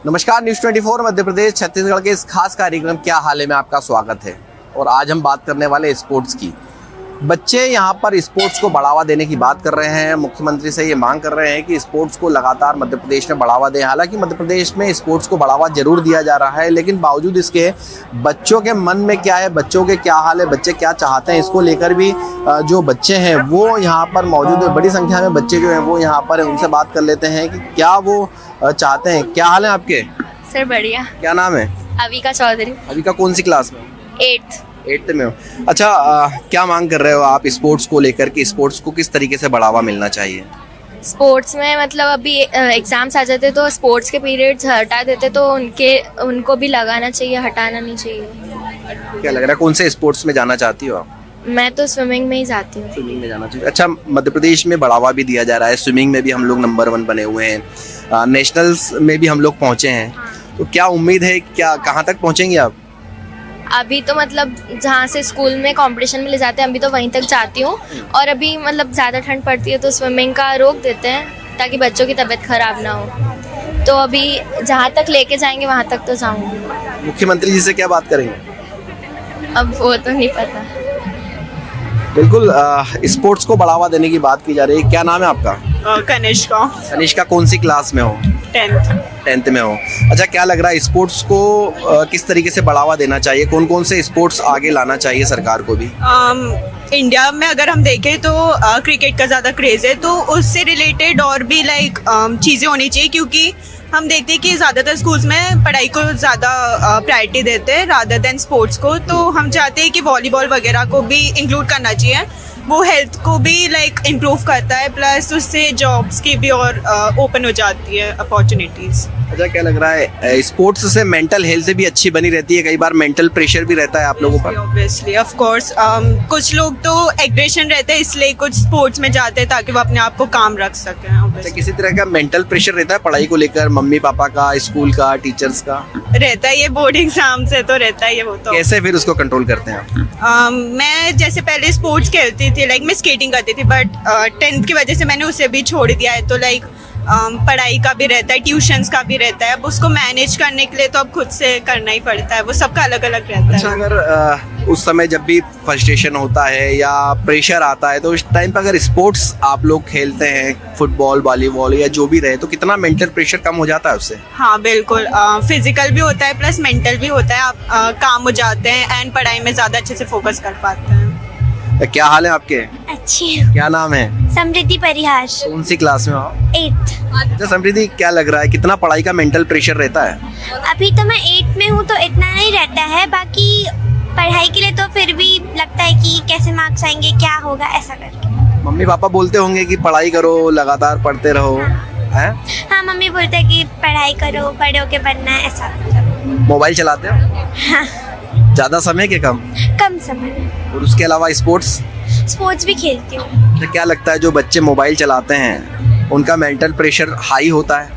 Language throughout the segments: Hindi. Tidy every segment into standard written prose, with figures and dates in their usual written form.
नमस्कार, न्यूज़ 24 मध्य प्रदेश छत्तीसगढ़ के इस खास कार्यक्रम क्या हाल है में आपका स्वागत है। और आज हम बात करने वाले स्पोर्ट्स की। बच्चे यहाँ पर स्पोर्ट्स को बढ़ावा देने की बात कर रहे हैं। मुख्यमंत्री से ये मांग कर रहे हैं कि स्पोर्ट्स को लगातार मध्य प्रदेश में बढ़ावा दें। हालांकि मध्य प्रदेश में स्पोर्ट्स को बढ़ावा जरूर दिया जा रहा है, लेकिन बावजूद इसके बच्चों के मन में क्या है, बच्चों के क्या हाल है, बच्चे क्या चाहते हैं, इसको लेकर भी जो बच्चे हैं वो यहाँ पर मौजूद है। बड़ी संख्या में बच्चे जो हैं वो यहाँ पर हैं। उनसे बात कर लेते हैं कि क्या वो चाहते हैं। क्या हाल है आपके? सर बढ़िया। क्या नाम है? अविका चौधरी। अविका कौन सी क्लास में? 8th में हो। अच्छा, क्या मांग कर रहे हो आप स्पोर्ट्स को लेकर कि स्पोर्ट्स को किस तरीके से बढ़ावा मिलना चाहिए? स्पोर्ट्स में मतलब अभी एग्जाम्स आ जाते तो स्पोर्ट्स के पीरियड्स हटा देते तो उनको भी लगाना चाहिए, हटाना नहीं चाहिए। क्या लग रहा है कौन से स्पोर्ट्स में जाना चाहती हो आप? मैं तो स्विमिंग में ही जाती हूँ। स्विमिंग में जाना चाहिए। अच्छा, मध्य प्रदेश में बढ़ावा भी दिया जा रहा है। स्विमिंग में भी हम लोग नंबर 1 बने हुए हैं। नेशनल्स में भी हम लोग पहुँचे हैं। तो क्या उम्मीद है, क्या कहाँ तक पहुँचेंगे आप? अभी तो मतलब जहाँ से स्कूल में कंपटीशन में ले जाते हैं अभी तो वहीं तक जाती हूँ। और अभी मतलब ज़्यादा ठंड पड़ती है तो स्विमिंग का रोक देते हैं ताकि बच्चों की तबीयत खराब ना हो। तो अभी जहाँ तक लेके जाएंगे वहाँ तक तो जाऊँगी। मुख्यमंत्री जी से क्या बात करेंगे? अब वो तो नहीं पता। बिल्कुल, स्पोर्ट्स को बढ़ावा देने की बात की जा रही है। क्या नाम है आपका? कनिष्का। कनिष्का कौन सी क्लास में हो? 10th में हो। अच्छा, क्या लग रहा है स्पोर्ट्स को किस तरीके से बढ़ावा देना चाहिए? कौन कौन से स्पोर्ट्स आगे लाना चाहिए सरकार को भी? इंडिया में अगर हम देखें तो क्रिकेट का ज़्यादा क्रेज़ है, तो उससे रिलेटेड और भी चीज़ें होनी चाहिए, क्योंकि हम देखते हैं कि ज़्यादातर स्कूल्स में पढ़ाई को ज़्यादा प्रायोरिटी देते हैं रादर देन स्पोर्ट्स को। तो हम चाहते हैं कि वॉलीबॉल वगैरह को भी इंक्लूड करना चाहिए। वो हेल्थ को भी इम्प्रूव करता है, प्लस उससे जॉब्स की भी और ओपन हो जाती है अपॉर्चुनिटीज़। अच्छा, क्या लग रहा है स्पोर्ट्स से मेंटल हेल्थ भी अच्छी बनी रहती है? कई बार मेंटल प्रेशर भी रहता है आप लोगों पर? Obviously, of course. कुछ लोग तो एग्रेशन रहते हैं इसलिए कुछ स्पोर्ट्स में जाते हैं ताकि वो अपने आप को काम रख सकें। अच्छा, किसी तरह का मेंटल प्रेशर रहता है पढ़ाई को लेकर? मम्मी पापा का, स्कूल का, टीचर्स का? रहता है, ये बोर्ड एग्जाम से तो रहता है ये। वो तो कैसे फिर उसको कंट्रोल करते हैं आप? मैं जैसे पहले स्पोर्ट्स खेलती थी, मैं स्केटिंग करती थी, बट 10th की वजह से मैंने उसे भी छोड़ दिया है। तो पढ़ाई का भी रहता है, ट्यूशंस का भी रहता है। अब उसको मैनेज करने के लिए तो अब खुद से करना ही पड़ता है। वो सबका अलग अलग रहता है। अच्छा, अगर उस समय जब भी फ्रस्ट्रेशन होता है या प्रेशर आता है तो उस टाइम पर अगर स्पोर्ट्स आप लोग खेलते हैं, फुटबॉल, वॉलीबॉल या जो भी रहे, तो कितना मेंटल प्रेशर कम हो जाता है उससे? हाँ बिल्कुल, फिजिकल भी होता है प्लस मेंटल भी होता है। आप काम हो जाते हैं एंड पढ़ाई में ज़्यादा अच्छे से फोकस कर पाते हैं। क्या हाल है आपके? अच्छी। क्या नाम है? समृद्धि परिहार। कौन सी क्लास में हो? 8th। अच्छा समृद्धि, क्या लग रहा है कितना पढ़ाई का मेंटल प्रेशर रहता है? अभी तो मैं 8th में हूँ तो इतना नहीं रहता है। बाकी पढ़ाई के लिए तो फिर भी लगता है कि कैसे मार्क्स आएंगे, क्या होगा, ऐसा करके। मम्मी पापा बोलते होंगे कि पढ़ाई करो, लगातार पढ़ते रहो, हैं? हाँ, मम्मी बोलते हैं कि पढ़ाई करो, बड़े होके बनना है, ऐसा। मोबाइल चलाते हो? हाँ। ज्यादा समय के कम? कम समय। और उसके अलावा स्पोर्ट्स भी खेलती हूँ। तो क्या लगता है जो बच्चे मोबाइल चलाते हैं उनका मेंटल प्रेशर हाई होता है?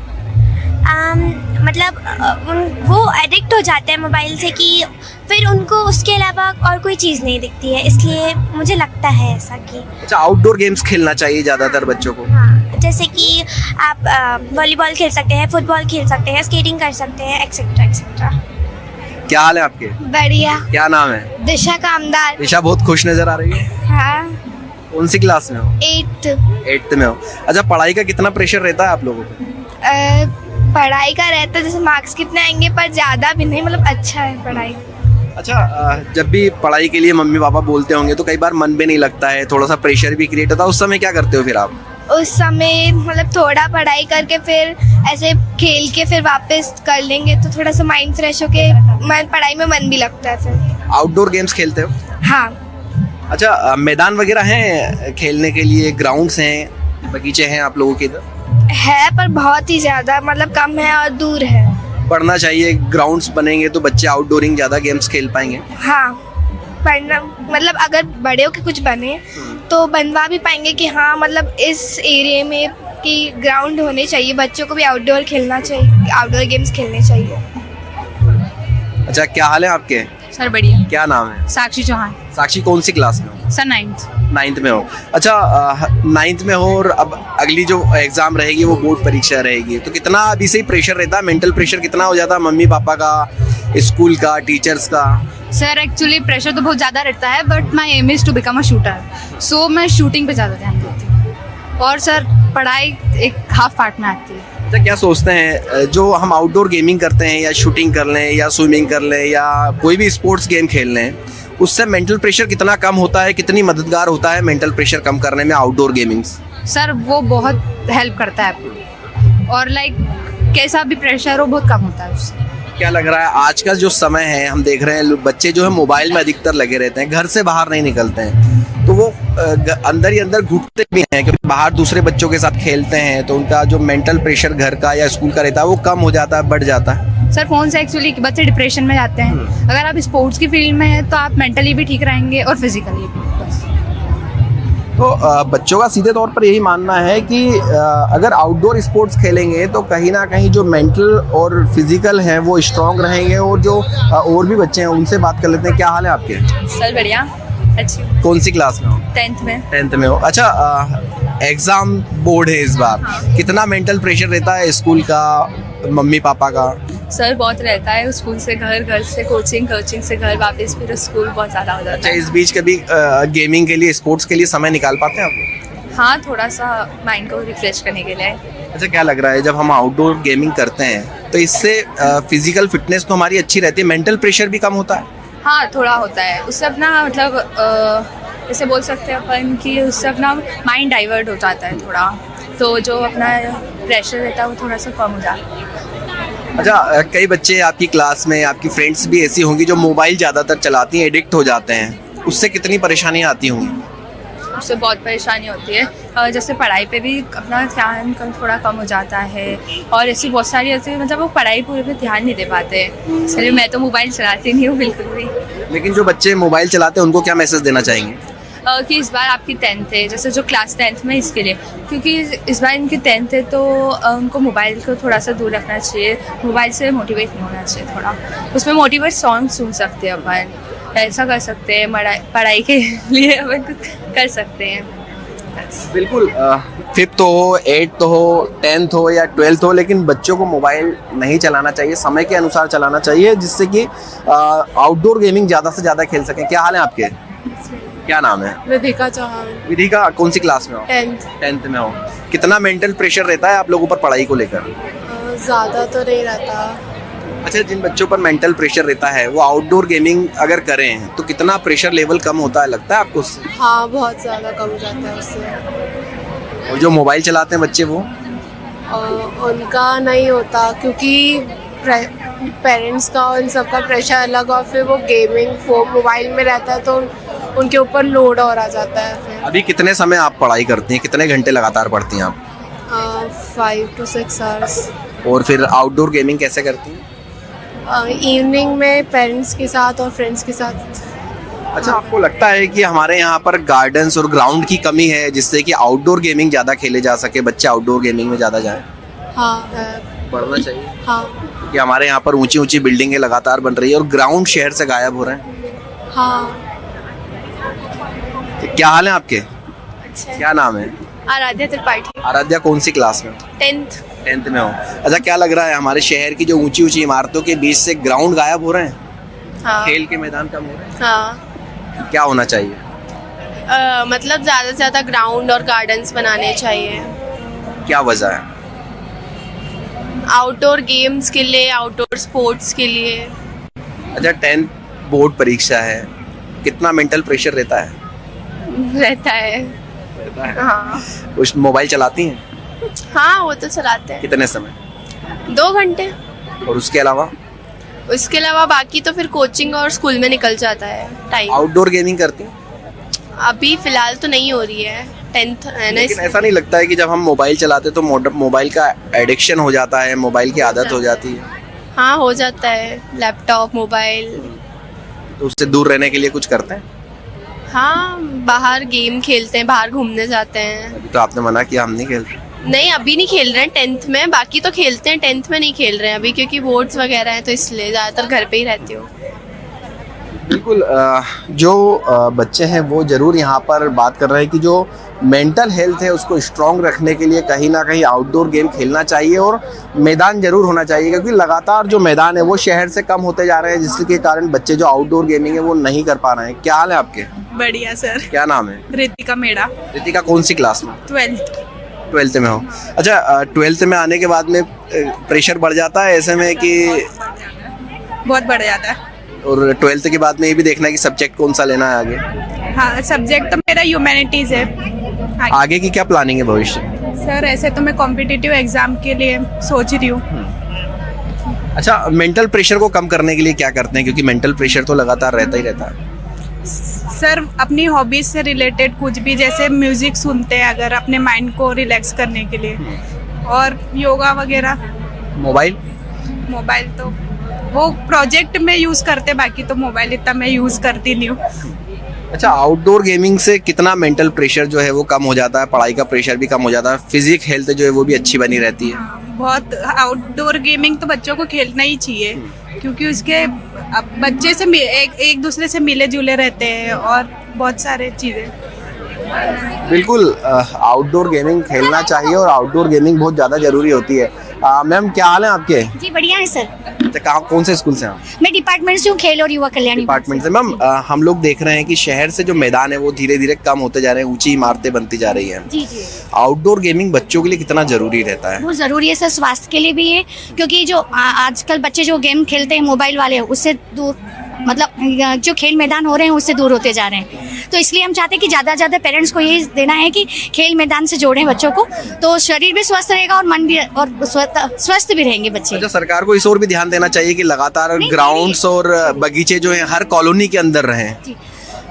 वो एडिक्ट हो जाते हैं मोबाइल से कि फिर उनको उसके अलावा और कोई चीज़ नहीं दिखती है, इसलिए मुझे लगता है ऐसा कि। अच्छा, आउटडोर गेम्स खेलना चाहिए ज़्यादातर बच्चों को? हाँ, जैसे कि आप वॉलीबॉल खेल सकते हैं, फुटबॉल खेल सकते हैं, स्केटिंग कर सकते हैं, एक्सेट्रा एक्सेट्रा। क्या हाल है आपके? बढ़िया। क्या नाम है? दिशा कामदार। दिशा बहुत खुश नजर आ रही है। हाँ। कौन सी क्लास में हो? 8th में हो। अच्छा, पढ़ाई का कितना प्रेशर रहता है आप लोगों पे? पढ़ाई का रहता है, जैसे मार्क्स कितने आएंगे, पर ज़्यादा भी नहीं, मतलब अच्छा है पढ़ाई। अच्छा, जब भी पढ़ाई के लिए मम्मी पापा बोलते होंगे तो कई बार मन भी नहीं लगता है, थोड़ा सा प्रेशर भी क्रिएट होता है, उस समय क्या करते हो फिर आप? उस समय मतलब थोड़ा पढ़ाई करके फिर ऐसे खेल के फिर वापस कर लेंगे तो थोड़ा सा माइंड फ्रेश होके पढ़ाई में मन भी लगता है फिर। आउटडोर गेम्स खेलते हो? हाँ। अच्छा, मैदान वगैरह हैं खेलने के लिए? ग्राउंड्स हैं, बगीचे हैं आप लोगों के इधर? है, पर बहुत ही ज़्यादा मतलब कम है और दूर है। पढ़ना चाहिए, ग्राउंड्स बनेंगे तो बच्चे आउटडोरिंग ज़्यादा गेम्स खेल पाएंगे। हाँ, पढ़ना मतलब अगर बड़े होके कुछ बने तो बनवा भी पाएंगे कि हाँ मतलब इस एरिया में कि ग्राउंड होने चाहिए, बच्चों को भी आउटडोर खेलना चाहिए, आउटडोर गेम्स खेलने चाहिए। अच्छा, क्या हाल है आपके? सर बढ़िया। क्या नाम है? साक्षी चौहान। साक्षी कौन सी क्लास में हो? Sir 9th। नाइन्थ में हो। अच्छा, नाइन्थ में हो और अब अगली जो एग्ज़ाम रहेगी वो बोर्ड परीक्षा रहेगी, तो कितना अभी से ही प्रेशर रहता है, मेंटल प्रेशर कितना हो जाता है मम्मी पापा का, स्कूल का, टीचर्स का? सर एक्चुअली प्रेशर तो बहुत ज़्यादा रहता है, but my aim is to become a shooter, so मैं शूटिंग पे ज़्यादा ध्यान देती हूँ। और सर पढ़ाई एक हाफ पार्ट में आती है। अच्छा, क्या सोचते हैं जो हम आउटडोर गेमिंग करते हैं या शूटिंग कर लें या स्विमिंग कर लें या कोई भी स्पोर्ट्स गेम खेल लें, उससे मेंटल प्रेशर कितना कम होता है, कितनी मददगार होता है मेंटल प्रेशर कम करने में आउटडोर गेमिंग्स? सर वो बहुत हेल्प करता है आपको, और लाइक कैसा भी प्रेशर हो बहुत कम होता है उससे। क्या लग रहा है आज का जो समय है, हम देख रहे हैं बच्चे जो है मोबाइल में अधिकतर लगे रहते हैं, घर से बाहर नहीं निकलते हैं, तो वो अंदर ही अंदर घुटते भी हैं क्योंकि बाहर दूसरे बच्चों के साथ खेलते हैं, तो उनका जो मेंटल प्रेशर घर का या स्कूल का रहता है वो कम हो जाता है, बढ़ जाता है। सर फ़ोन से एक्चुअली बच्चे डिप्रेशन में जाते हैं। अगर आप स्पोर्ट्स की फील्ड में हैं तो आप मेंटली भी ठीक रहेंगे और फिजिकली भी। बस तो बच्चों का सीधे तौर पर यही मानना है कि अगर आउटडोर स्पोर्ट्स खेलेंगे तो कहीं ना कहीं जो मेंटल और फिजिकल हैं वो स्ट्रांग रहेंगे। और जो और भी बच्चे हैं उनसे बात कर लेते हैं। क्या हाल है आपके? सर बढ़िया, अच्छी। कौन सी क्लास में हो? 10th में। 10th में हो। अच्छा, एग्ज़ाम बोर्ड है इस बार, कितना मेंटल प्रेशर रहता है स्कूल का, मम्मी पापा का? सर बहुत रहता है, स्कूल से घर, घर से कोचिंग, कोचिंग से घर वापस, फिर स्कूल बहुत ज़्यादा हो जाता अच्छा, है। इस बीच कभी गेमिंग के लिए, स्पोर्ट्स के लिए समय निकाल पाते हैं आप? हाँ, थोड़ा सा माइंड को रिफ्रेश करने के लिए। अच्छा, क्या लग रहा है जब हम आउटडोर गेमिंग करते हैं तो इससे फिजिकल फिटनेस तो हमारी अच्छी रहती है, मेंटल प्रेशर भी कम होता है? हाँ, थोड़ा होता है उससे अपना, मतलब जैसे बोल सकते हैं अपन कि उससे अपना माइंड डाइवर्ट हो जाता है थोड़ा, तो जो अपना प्रेशर रहता है वो थोड़ा सा कम हो जाता है। अच्छा, कई बच्चे आपकी क्लास में, आपकी फ्रेंड्स भी ऐसी होंगी जो मोबाइल ज़्यादातर चलाती हैं, एडिक्ट हो जाते हैं, उससे कितनी परेशानियाँ आती होंगी? उससे बहुत परेशानी होती है, जैसे पढ़ाई पे भी अपना ध्यान थोड़ा कम हो जाता है, और ऐसी बहुत सारी ऐसी, मतलब वो पढ़ाई पूरे पे ध्यान नहीं दे पाते। इसलिए मैं तो मोबाइल चलाती नहीं हूँ बिल्कुल भी। लेकिन जो बच्चे मोबाइल चलाते हैं उनको क्या मैसेज देना चाहेंगे? कि इस बार आपकी 10th है, जैसे जो क्लास 10th में, इसके लिए, क्योंकि इस बार इनकी 10th है तो उनको मोबाइल को थोड़ा सा दूर रखना चाहिए, मोबाइल से मोटिवेट नहीं होना चाहिए थोड़ा। उसमें मोटिवेट सॉन्ग सुन सकते हैं अपन, ऐसा कर सकते हैं, पढ़ाई के लिए अपन कुछ कर सकते हैं। बिल्कुल, 5th हो, 8th हो, 10th हो या 12th हो, लेकिन बच्चों को मोबाइल नहीं चलाना चाहिए, समय के अनुसार चलाना चाहिए, जिससे कि आउटडोर गेमिंग ज़्यादा से ज़्यादा खेल सकें। क्या हाल है आपके? क्या नाम है? विधिका चौहान। विधिका, कौन सी क्लास में हो? 10th में हो। कितना मेंटल प्रेशर रहता है आप लोगों पर पढ़ाई को लेकर? ज़्यादा तो नहीं रहता। अच्छा, जिन बच्चों पर मेंटल प्रेशर रहता है वो आउटडोर गेमिंग अगर करें तो कितना प्रेशर लेवल कम होता है, लगता है आपको उससे? हाँ, बहुत ज़्यादा कम हो जाता है उससे। और जो मोबाइल चलाते हैं बच्चे, वो उनका नहीं होता, क्योंकि पेरेंट्स का और इन सब का प्रेशर अलग, और फिर वो गेमिंग मोबाइल में रहता है तो उनके ऊपर लोड और आ जाता है। फिर अभी कितने समय आप पढ़ाई करती हैं, कितने घंटे लगातार पढ़ती हैं आप? 5 to 6 hours। और फिर आउटडोर गेमिंग कैसे करती हैं? इवनिंग में पेरेंट्स के साथ और फ्रेंड्स के साथ। अच्छा, आपको लगता है कि हमारे यहाँ पर गार्डन्स और ग्राउंड की कमी है जिससे कि आउटडोर गेमिंग ज़्यादा खेले जा सके, बच्चे आउटडोर गेमिंग में ज़्यादा जाएं? हाँ है। पढ़ना चाहिए। हाँ। कि हमारे यहाँ पर ऊंची ऊंची बिल्डिंगें लगातार बन रही है और ग्राउंड शहर से गायब हो रहे हैं। हाँ। तो क्या हाल है आपके? अच्छा, क्या नाम है? आराध्या त्रिपाठी। आराध्या, कौन सी क्लास में? 10th। 10th में हो। अच्छा, क्या लग रहा है हमारे शहर की जो ऊंची ऊंची इमारतों के बीच से ग्राउंड गायब हो रहे हैं, हाँ। खेल के मैदान कम हो रहे हैं, हाँ, क्या होना चाहिए? मतलब ज़्यादा से ज़्यादा ग्राउंड और गार्डन्स बनाने चाहिए, क्या वजह है? आउटडोर गेम्स के लिए, आउटडोर स्पोर्ट्स के लिए। अच्छा, 10th बोर्ड परीक्षा है, कितना मेंटल प्रेशर रहता है? रहता है। हाँ। उस मोबाइल चलाती हैं? हाँ, वो तो चलाते हैं। कितने समय? 2 घंटे। और उसके अलावा? उसके अलावा बाकी तो फिर कोचिंग और स्कूल में निकल जाता है टाइम। आउटडोर गेमिंग करती हैं? अभी फिलहाल तो नहीं हो रही है, 10th है ना। लेकिन ऐसा नहीं लगता है कि जब हम मोबाइल चलाते तो मोबाइल का एडिक्शन हो जाता है, मोबाइल की आदत हो जाती है? हाँ, हो जाता है, लैपटॉप, मोबाइल। तो उससे दूर रहने के लिए कुछ करते हैं? हाँ, बाहर गेम खेलते हैं, बाहर घूमने जाते हैं। अभी तो आपने मना किया, हम नहीं खेलते। नहीं, अभी नहीं खेल रहे हैं 10th में, बाकी तो खेलते हैं। 10th में नहीं खेल रहे हैं अभी, क्योंकि बोर्ड्स वगैरह हैं तो इसलिए ज़्यादातर घर पे ही रहती हूँ। बिल्कुल जो बच्चे हैं वो ज़रूर यहाँ पर बात कर रहे हैं कि जो मेंटल हेल्थ है उसको स्ट्रॉन्ग रखने के लिए कहीं ना कहीं आउटडोर गेम खेलना चाहिए और मैदान ज़रूर होना चाहिए, क्योंकि लगातार जो मैदान है वो शहर से कम होते जा रहे हैं, जिसके कारण बच्चे जो आउटडोर गेमिंग है वो नहीं कर पा रहे हैं। क्या हाल है आपके? बढ़िया सर। क्या नाम है? रितिका मेड़ा, रितिका कौन सी क्लास में? 12th। में हो। अच्छा, 12th में आने के बाद में प्रेशर बढ़ जाता है ऐसे में कि? बहुत बढ़ जाता है। और 12th के बाद में ये भी देखना है कि सब्जेक्ट कौन सा लेना है आगे? हाँ, सब्जेक्ट तो मेरा ह्यूमैनिटीज है। आगे की क्या प्लानिंग है भविष्य? सर ऐसे तो मैं कॉम्पिटिटिव एग्जाम के लिए सोच रही हूँ। अच्छा, मेंटल प्रेशर को कम करने के लिए क्या करते हैं, क्योंकि मेंटल प्रेशर तो लगातार रहता ही रहता है? सर अपनी हॉबीज से रिलेटेड कुछ भी, जैसे म्यूजिक सुनते हैं अगर अपने माइंड को रिलैक्स करने के लिए, और योगा वगैरह। मोबाइल तो वो प्रोजेक्ट में यूज करते, बाकी तो मोबाइल इतना मैं यूज करती नहीं हूँ। अच्छा, आउटडोर गेमिंग से कितना मेंटल प्रेशर जो है वो कम हो जाता है, पढ़ाई का प्रेशर भी कम हो जाता है, फिजिक हेल्थ जो है वो भी अच्छी बनी रहती है? बहुत। आउटडोर गेमिंग तो बच्चों को खेलना ही चाहिए, क्योंकि उसके अब बच्चे से एक दूसरे से मिले जुले रहते हैं और बहुत सारे चीज़ें। बिल्कुल, आउटडोर गेमिंग खेलना चाहिए और आउटडोर गेमिंग बहुत ज़्यादा ज़रूरी होती है। मैम क्या हाल है आपके? जी बढ़िया है सर। अच्छा, कहाँ कौन से स्कूल से हैं आप? मैं डिपार्टमेंट से हूँ, खेल और युवा कल्याण डिपार्टमेंट से। मैम हम लोग देख रहे हैं कि शहर से जो मैदान है वो धीरे धीरे कम होते जा रहे हैं, ऊंची इमारतें बनती जा रही हैं। जी जी, आउटडोर गेमिंग बच्चों के लिए कितना जरूरी रहता है? बहुत ज़रूरी है सर, स्वास्थ्य के लिए भी है, क्योंकि जो आजकल बच्चे जो गेम खेलते हैं मोबाइल वाले, उससे दूर, मतलब जो खेल मैदान हो रहे हैं उससे दूर होते जा रहे हैं। तो इसलिए हम चाहते हैं कि ज़्यादा से ज़्यादा पेरेंट्स को ये देना है कि खेल मैदान से जोड़ें बच्चों को, तो शरीर भी स्वस्थ रहेगा और मन भी, और स्वस्थ भी रहेंगे बच्चे। अच्छा, सरकार को इस ओर भी ध्यान देना चाहिए कि लगातार ग्राउंड्स और बगीचे जो हैं हर कॉलोनी के अंदर रहें।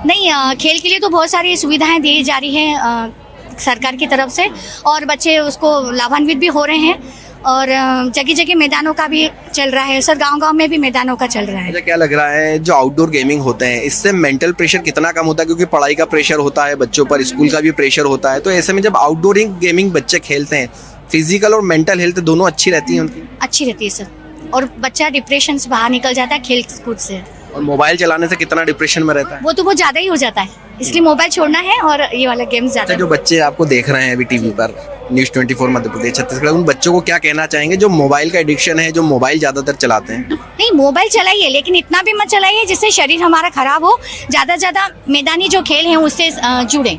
नहीं, खेल के लिए तो बहुत सारी सुविधाएं दी जा रही हैं सरकार की तरफ से, और बच्चे उसको लाभान्वित भी हो रहे हैं, और जगह जगह मैदानों का भी चल रहा है सर, गांव-गांव में भी मैदानों का चल रहा है। अच्छा, क्या लग रहा है जो आउटडोर गेमिंग होते हैं इससे मेंटल प्रेशर कितना कम होता है, क्योंकि पढ़ाई का प्रेशर होता है बच्चों पर, स्कूल का भी प्रेशर होता है, तो ऐसे में जब आउटडोर गेमिंग बच्चे खेलते हैं फिजिकल और मेंटल हेल्थ दोनों अच्छी रहती है उनकी? अच्छी रहती है सर, और बच्चा डिप्रेशन से बाहर निकल जाता है खेल कूद से। और मोबाइल चलाने से कितना डिप्रेशन में रहता है? वो तो बहुत ज्यादा ही हो जाता है, इसलिए मोबाइल छोड़ना है और ये वाला गेम्स ज्यादा। जो बच्चे आपको देख रहे हैं अभी टीवी पर, न्यूज़ 24 मध्य प्रदेश छत्तीसगढ़, उन बच्चों को क्या कहना चाहेंगे जो मोबाइल का एडिक्शन है, जो मोबाइल ज्यादातर चलाते हैं? नहीं, मोबाइल चलाइए, लेकिन इतना भी मत चलाइए जिससे शरीर हमारा खराब हो। ज्यादा से ज्यादा मैदानी जो खेल हैं उससे जुड़े,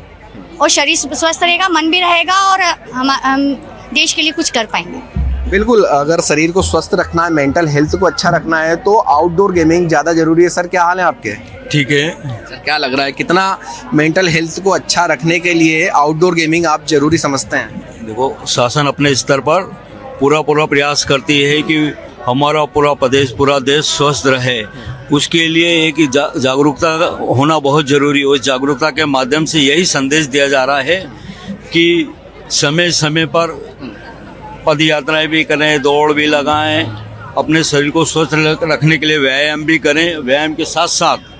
और शरीर स्वस्थ रहेगा, मन भी रहेगा, और हम देश के लिए कुछ कर पाएंगे। बिल्कुल, अगर शरीर को स्वस्थ रखना है, मेंटल हेल्थ को अच्छा रखना है, तो आउटडोर गेमिंग ज़्यादा जरूरी है। सर क्या हाल है आपके? ठीक है सर, क्या लग रहा है कितना मेंटल हेल्थ को अच्छा रखने के लिए आउटडोर गेमिंग आप जरूरी समझते हैं? देखो, शासन अपने स्तर पर पूरा प्रयास करती है कि हमारा पूरा देश स्वस्थ रहे। उसके लिए एक जागरूकता होना बहुत जरूरी है। उस जागरूकता के माध्यम से यही संदेश दिया जा रहा है कि समय समय पर पद यात्राएं भी करें, दौड़ भी लगाएं, अपने शरीर को स्वस्थ रखने के लिए व्यायाम भी करें। व्यायाम के साथ साथ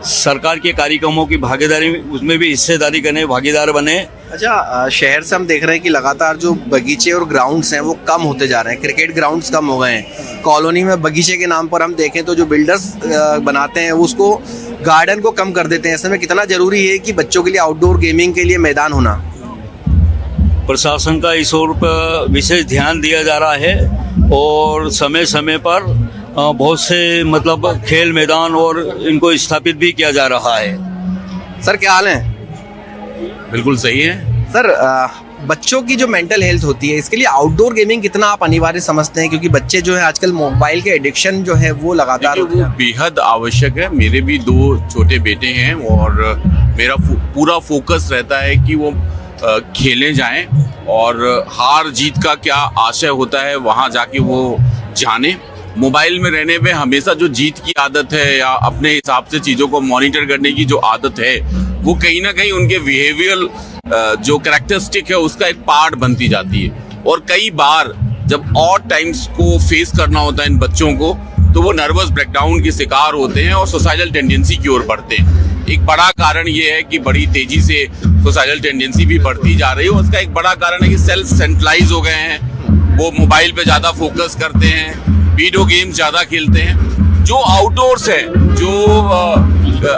सरकार के कार्यक्रमों की भागीदारी, उसमें भी हिस्सेदारी करें, भागीदार बने। अच्छा, शहर से हम देख रहे हैं कि लगातार जो बगीचे और ग्राउंड्स हैं वो कम होते जा रहे हैं, क्रिकेट ग्राउंड्स कम हो गए हैं। कॉलोनी में बगीचे के नाम पर हम देखें तो जो बिल्डर्स बनाते हैं उसको, गार्डन को कम कर देते हैं। ऐसे में कितना जरूरी है कि बच्चों के लिए आउटडोर गेमिंग के लिए मैदान होना? प्रशासन का इस ओर पर विशेष ध्यान दिया जा रहा है, और समय समय पर बहुत से मतलब खेल मैदान और इनको स्थापित भी किया जा रहा है। सर क्या हाल है? बिल्कुल सही है सर। बच्चों की जो मेंटल हेल्थ होती है इसके लिए आउटडोर गेमिंग कितना आप अनिवार्य समझते हैं, क्योंकि बच्चे जो है आजकल मोबाइल के एडिक्शन जो है वो लगातार वो बेहद आवश्यक है। मेरे भी 2 छोटे बेटे हैं और मेरा पूरा फोकस रहता है कि वो खेलने जाएं, और हार जीत का क्या आशय होता है वहाँ जाके वो जाने। मोबाइल में रहने पे हमेशा जो जीत की आदत है या अपने हिसाब से चीज़ों को मॉनिटर करने की जो आदत है, वो कहीं ना कहीं उनके बिहेवियरल जो कैरेक्टरिस्टिक है उसका एक पार्ट बनती जाती है। और कई बार जब ऑड टाइम्स को फेस करना होता है इन बच्चों को, तो वो नर्वस ब्रेकडाउन के शिकार होते हैं और सुसाइडल टेंडेंसी की ओर बढ़ते हैं। एक बड़ा कारण ये है कि बड़ी तेजी से सुसाइडल टेंडेंसी भी बढ़ती जा रही है। उसका एक बड़ा कारण है कि सेल्फ सेंट्रलाइज हो गए हैं, वो मोबाइल पे ज़्यादा फोकस करते हैं, वीडियो गेम्स ज़्यादा खेलते हैं। जो आउटडोर्स है, जो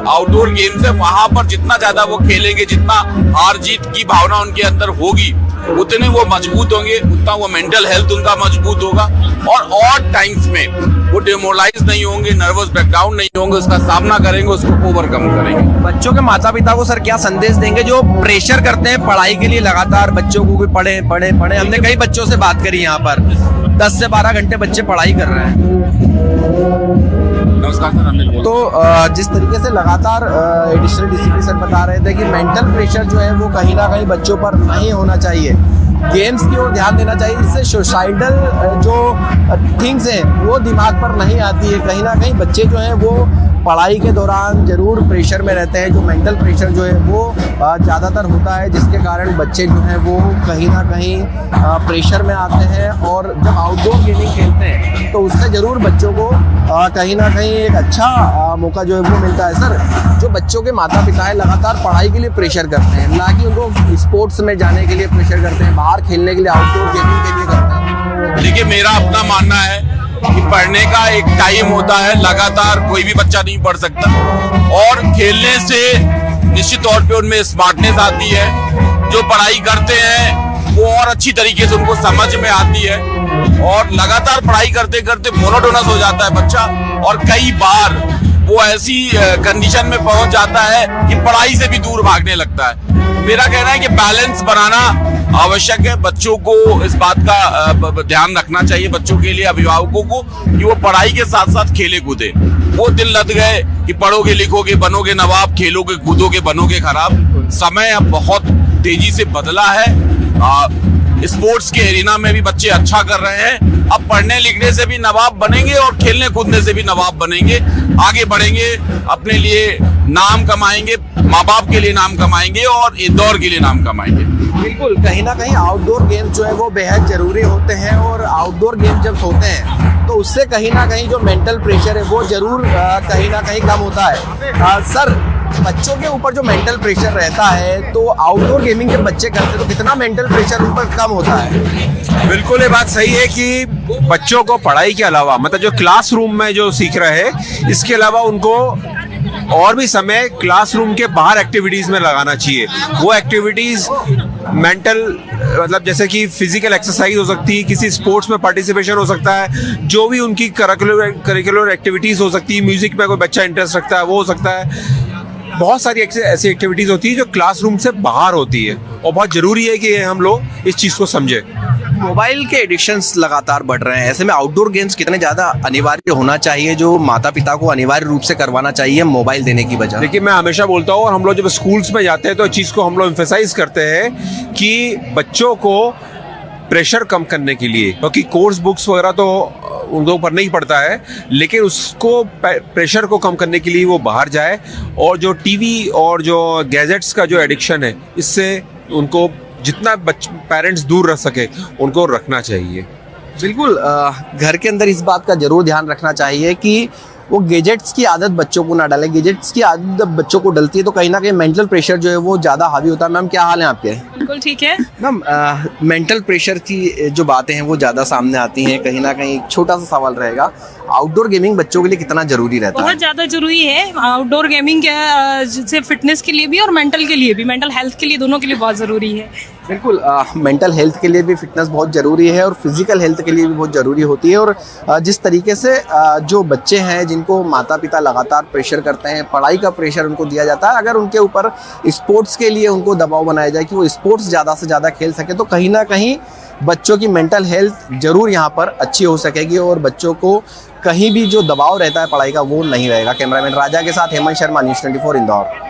आउटडोर गेम्स है, वहां पर जितना ज्यादा वो खेलेंगे, जितना हार जीत की भावना उनके अंदर होगी, उतने वो मजबूत होंगे, उतना वो मेंटल हेल्थ उनका मजबूत होगा और टाइम्स में वो डिमोरलाइज नहीं होंगे, नर्वस ब्रेकडाउन नहीं होंगे, उसका सामना करेंगे, उसको ओवरकम करेंगे। बच्चों के माता पिता को सर क्या संदेश देंगे जो प्रेशर करते हैं पढ़ाई के लिए लगातार, बच्चों को भी पढ़े पढ़े पढ़े? हमने कई बच्चों से बात करी यहाँ पर, 10 से 12 घंटे बच्चे पढ़ाई कर रहे हैं। नमस्कार सर, हमने तो जिस तरीके से लगातार एडिशनल डीसीपी सर बता रहे थे कि मेंटल प्रेशर जो है वो कहीं ना कहीं बच्चों पर नहीं होना चाहिए, गेम्स की ओर ध्यान देना चाहिए, जिससे सोसाइटल जो थिंग्स हैं वो दिमाग पर नहीं आती है। कहीं ना कहीं बच्चे जो हैं वो पढ़ाई के दौरान जरूर प्रेशर में रहते हैं, जो मेंटल प्रेशर जो है वो ज़्यादातर होता है, जिसके कारण बच्चे जो हैं वो कहीं ना कहीं प्रेशर में आते हैं। और जब आउटडोर गेमिंग खेलते हैं तो उससे ज़रूर बच्चों को कहीं ना कहीं एक अच्छा मौका जो है वो मिलता है। सर, जो बच्चों के माता पिता है लगातार पढ़ाई के लिए प्रेशर करते हैं, ना कि उनको स्पोर्ट्स में जाने के लिए प्रेशर करते हैं, बाहर खेलने के लिए, आउटडोर गेमिंग के लिए करते हैं। देखिए, मेरा अपना मानना है कि पढ़ने का एक टाइम होता है, लगातार कोई भी बच्चा नहीं पढ़ सकता, और खेलने से निश्चित तौर पे उनमें स्मार्टनेस आती है। जो पढ़ाई करते हैं वो और अच्छी तरीके से उनको समझ में आती है, और लगातार पढ़ाई करते करते मोनोटोनस हो जाता है बच्चा, और कई बार वो ऐसी कंडीशन में पहुंच जाता है कि पढ़ाई से भी दूर भागने लगता है। मेरा कहना है कि बैलेंस बनाना आवश्यक है। बच्चों को इस बात का ध्यान रखना चाहिए, बच्चों के लिए, अभिभावकों को, कि वो पढ़ाई के साथ साथ खेले कूदे। वो दिन लद गए कि पढ़ोगे लिखोगे बनोगे नवाब, खेलोगे कूदोगे बनोगे खराब। समय अब बहुत तेजी से बदला है। स्पोर्ट्स के एरिना में भी बच्चे अच्छा कर रहे हैं। अब पढ़ने लिखने से भी नवाब बनेंगे और खेलने कूदने से भी नवाब बनेंगे, आगे बढ़ेंगे, अपने लिए नाम कमाएंगे, माँ बाप के लिए नाम कमाएंगे और इंदौर के लिए नाम कमाएंगे। बिल्कुल, कहीं ना कहीं आउटडोर गेम जो है वो बेहद जरूरी होते हैं, और आउटडोर गेम जब होते हैं तो उससे कहीं ना कहीं जो मेंटल प्रेशर है वो जरूर कहीं ना कहीं कम होता है। सर, बच्चों के ऊपर जो मेंटल प्रेशर रहता है, तो आउटडोर गेमिंग जब बच्चे करते हैं तो कितना मेंटल प्रेशर उन पर कम होता है? बिल्कुल, ये बात सही है कि बच्चों को पढ़ाई के अलावा, मतलब जो क्लासरूम में जो सीख रहे हैं, इसके अलावा उनको और भी समय क्लासरूम के बाहर एक्टिविटीज में लगाना चाहिए। वो एक्टिविटीज मेंटल, मतलब जैसे कि फिजिकल एक्सरसाइज हो सकती है, किसी स्पोर्ट्स में पार्टिसिपेशन हो सकता है, जो भी उनकी करिकुलर एक्टिविटीज हो सकती है, म्यूजिक में कोई बच्चा इंटरेस्ट रखता है वो हो सकता है। बहुत सारी ऐसी एक्टिविटीज होती है जो क्लासरूम से बाहर होती है, और बहुत जरूरी है कि हम लोग इस चीज को समझें। मोबाइल के एडिक्शंस लगातार बढ़ रहे हैं, ऐसे में आउटडोर गेम्स कितने ज़्यादा अनिवार्य होना चाहिए, जो माता पिता को अनिवार्य रूप से करवाना चाहिए मोबाइल देने की बजाय? देखिए, मैं हमेशा बोलता हूँ, और हम लोग जब स्कूल्स में जाते हैं तो इस चीज़ को हम लोग एम्फेसाइज करते हैं कि बच्चों को प्रेशर कम करने के लिए, क्योंकि कोर्स बुक्स वगैरह तो उनके ऊपर नहीं पड़ता है, लेकिन उसको प्रेशर को कम करने के लिए वो बाहर जाए, और जो टीवी और जो गैजेट्स का जो एडिक्शन है, इससे उनको जितना पेरेंट्स दूर रख सके उनको रखना चाहिए। बिल्कुल, घर के अंदर इस बात का जरूर ध्यान रखना चाहिए कि वो गैजेट्स की आदत बच्चों को ना डालें। गैजेट्स की आदत जब बच्चों को डलती है तो कहीं ना कहीं मेंटल प्रेशर जो है वो ज़्यादा हावी होता है। मैम, क्या हाल है आपके? बिल्कुल ठीक है मैम, मेंटल प्रेशर की जो बातें हैं वो ज़्यादा सामने आती हैं। कहीं ना कहीं एक छोटा सा सवाल रहेगा, आउटडोर गेमिंग बच्चों के लिए कितना जरूरी रहता है? बहुत ज़्यादा जरूरी है। आउटडोर गेमिंग जैसे फिटनेस के लिए भी और मेंटल के लिए भी, मेंटल हेल्थ के लिए, दोनों के लिए बहुत ज़रूरी है। बिल्कुल, मेंटल हेल्थ के लिए भी फिटनेस बहुत ज़रूरी है और फिजिकल हेल्थ के लिए भी बहुत ज़रूरी होती है। और जिस तरीके से जो बच्चे हैं जिनको माता पिता लगातार प्रेशर करते हैं, पढ़ाई का प्रेशर उनको दिया जाता है, अगर उनके ऊपर स्पोर्ट्स के लिए उनको दबाव बनाया जाए कि वो स्पोर्ट्स ज़्यादा से ज़्यादा खेल सके, तो कहीं ना कहीं बच्चों की मेंटल हेल्थ ज़रूर यहाँ पर अच्छी हो सकेगी, और बच्चों को कहीं भी जो दबाव रहता है पढ़ाई का वो नहीं रहेगा। कैमरामैन राजा के साथ हेमंत शर्मा, न्यूज़ 24 इंदौर।